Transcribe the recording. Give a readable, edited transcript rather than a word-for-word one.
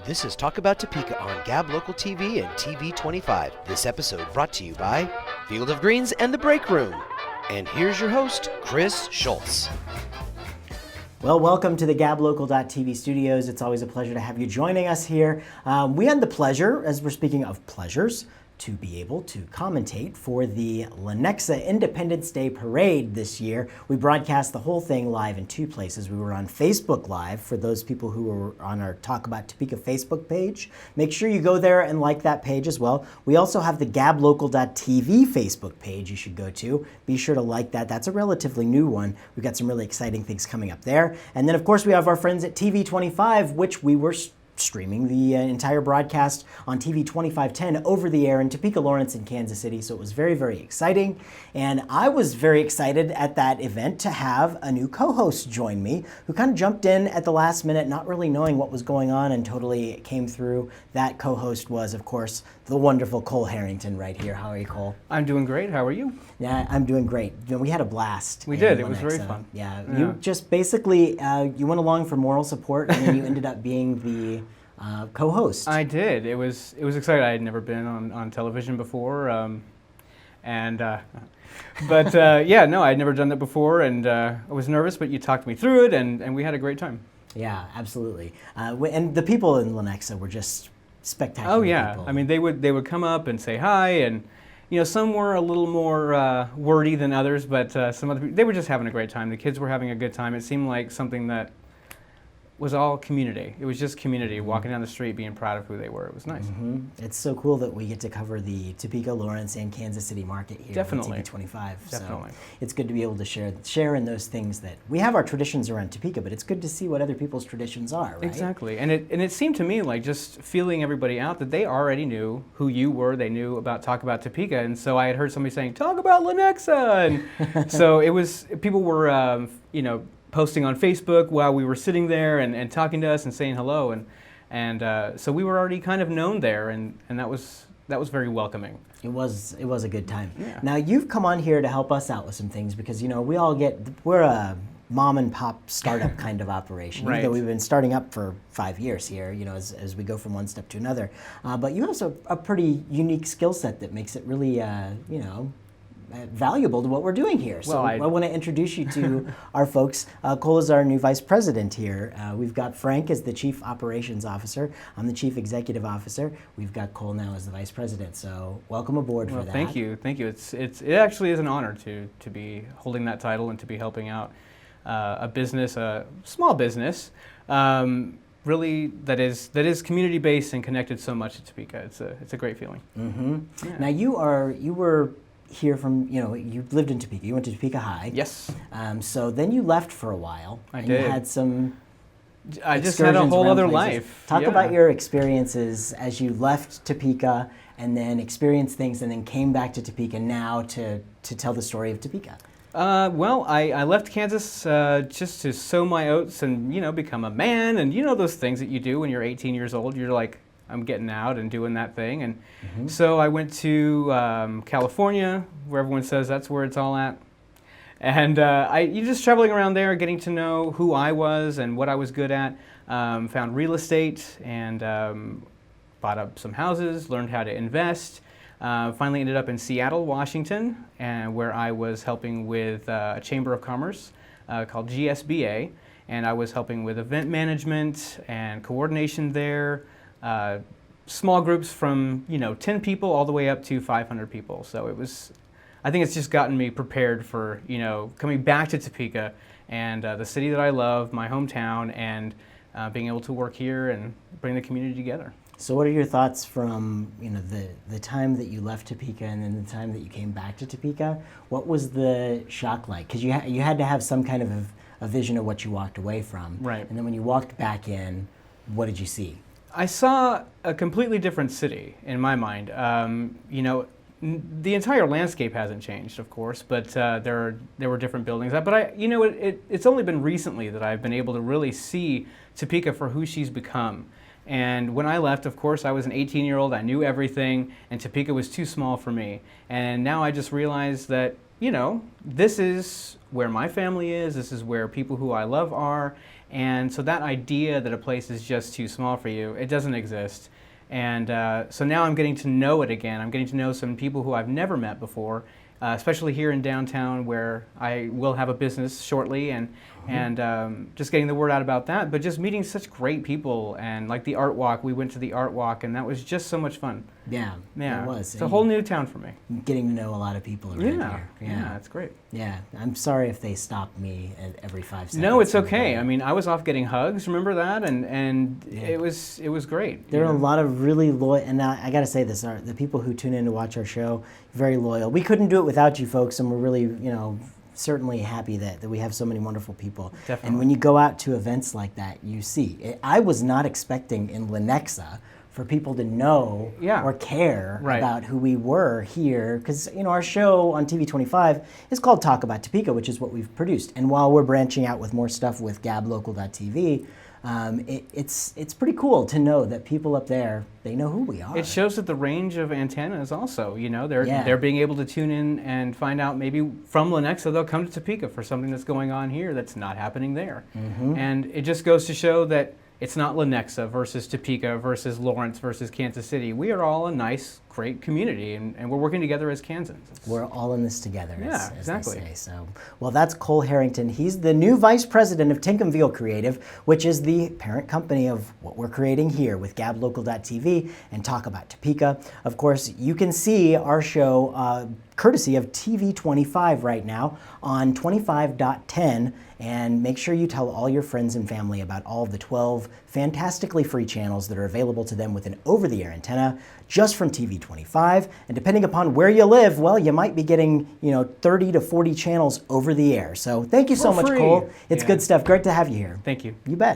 This is Talk About Topeka on Gab Local TV and TV 25. This episode brought to you by Field of Greens and The Break Room. And here's your host, Chris Schultz. Well, welcome to the GabLocal.tv studios. It's always a pleasure to have you joining us here. We had the pleasure, as we're speaking of pleasures, to be able to commentate for the Lenexa Independence Day Parade this year. We broadcast the whole thing live in two places. We were on Facebook Live for those people who were on our Talk About Topeka Facebook page. Make sure you go there and like that page as well. We also have the GabLocal.tv Facebook page you should go to. Be sure to like that. That's a relatively new one. We've got some really exciting things coming up there. And then, of course, we have our friends at TV 25, which we were streaming the entire broadcast on TV 2510 over the air in Topeka, Lawrence, and Kansas City. So it was very, very exciting. And I was very excited at that event to have a new co-host join me who kind of jumped in at the last minute, not really knowing what was going on, and totally came through. That co-host was, of course, the wonderful Cole Harrington right here. How are you, Cole? I'm doing great. How are you? Yeah, I'm doing great. We had a blast. We did. It Lenexa. was very fun. Yeah. You just basically, you went along for moral support, and then you ended up being the co-host. I did. It was exciting. I had never been on television before, yeah, no, I'd never done that before, and I was nervous, but you talked me through it, and we had a great time. Yeah, absolutely. And the people in Lenexa were just spectacular. Oh yeah, people. I mean they would come up and say hi, and some were a little more wordy than others, but some other people, they were just having a great time. The kids were having a good time. It seemed like something that was all community. It was just community, walking down the street, being proud of who they were. It was nice. Mm-hmm. It's so cool that we get to cover the Topeka, Lawrence, and Kansas City market here Definitely. on TV 25. Definitely. So it's good to be able to share in those things that we have our traditions around Topeka, but it's good to see what other people's traditions are, right? Exactly. And it seemed to me like just feeling everybody out that they already knew who you were. They knew about Talk About Topeka. And so I had heard somebody saying, talk about Lenexa. And so people were, posting on Facebook while we were sitting there and talking to us and saying hello, and so we were already kind of known there, and that was very welcoming. It was a good time. Yeah. Now you've come on here to help us out with some things because we're a mom and pop startup kind of operation. Right. Even though we've been starting up for 5 years here, as we go from one step to another. But you have a pretty unique skill set that makes it really valuable to what we're doing here. So Well, I want to introduce you to our folks. Cole is our new vice president here. We've got Frank as the chief operations officer. I'm the chief executive officer. We've got Cole now as the vice president. So welcome aboard for that. Thank you. It actually is an honor to be holding that title and to be helping out a small business, really that is community based and connected so much to Topeka. It's a great feeling. Mm-hmm. Yeah. Now you were here from, you lived in Topeka. You went to Topeka High. Yes. So then you left for a while. I and did. You had some I just had a whole other places. life. Talk Yeah. about your experiences as you left Topeka and then experienced things and then came back to Topeka now to tell the story of Topeka. I left Kansas just to sow my oats and, become a man, and those things that you do when you're 18 years old. You're like, I'm getting out and doing that thing. And so I went to California, where everyone says that's where it's all at. And you're just traveling around there, getting to know who I was and what I was good at. Found real estate and bought up some houses, learned how to invest. Finally ended up in Seattle, Washington, where I was helping with a Chamber of Commerce called GSBA. And I was helping with event management and coordination there. Small groups from 10 people all the way up to 500 people. So I think it's just gotten me prepared for coming back to Topeka and the city that I love, my hometown, and being able to work here and bring the community together. So what are your thoughts from the time that you left Topeka and then the time that you came back to Topeka? What was the shock like? Because you had to have some kind of a vision of what you walked away from. Right. And then when you walked back in, what did you see? I saw a completely different city in my mind. The entire landscape hasn't changed, of course, but there were different buildings. But it's only been recently that I've been able to really see Topeka for who she's become. And when I left, of course, I was an 18-year-old. I knew everything, and Topeka was too small for me. And now I just realized that this is where my family is. This is where people who I love are. And so that idea that a place is just too small for you, it doesn't exist. And so now I'm getting to know it again. I'm getting to know some people who I've never met before, especially here in downtown where I will have a business shortly, and just getting the word out about that, but just meeting such great people. And like the art walk, we went to the art walk, and that was just so much fun. Yeah, it was. It's a whole new town for me. Getting to know a lot of people around here. Yeah, it's great. Yeah, I'm sorry if they stop me at every 5 seconds. No, it's okay. I mean, I was off getting hugs. Remember that? And it was great. There are a lot of really loyal, and I got to say this: the people who tune in to watch our show, very loyal. We couldn't do it without you folks, and we're really, certainly happy that we have so many wonderful people. Definitely. And when you go out to events like that, you see. I was not expecting in Lenexa for people to know or care about who we were here, because our show on TV 25 is called Talk About Topeka, which is what we've produced. And while we're branching out with more stuff with gablocal.tv, it's pretty cool to know that people up there, they know who we are. It shows that the range of antennas also, they're being able to tune in and find out maybe from Lenexa they'll come to Topeka for something that's going on here that's not happening there. And it just goes to show that it's not Lenexa versus Topeka versus Lawrence versus Kansas City. We are all a nice, great community, and we're working together as Kansans. We're all in this together, as exactly. they say. So, well, that's Cole Harrington. He's the new vice president of Tinkomville Creative, which is the parent company of what we're creating here with gablocal.tv and Talk About Topeka. Of course, you can see our show courtesy of TV 25 right now on 25.10. And make sure you tell all your friends and family about all of the 12 fantastically free channels that are available to them with an over-the-air antenna just from TV 25. And depending upon where you live, well, you might be getting 30 to 40 channels over the air. So thank you so much, Cole. It's good stuff. Great to have you here. Thank you. You bet.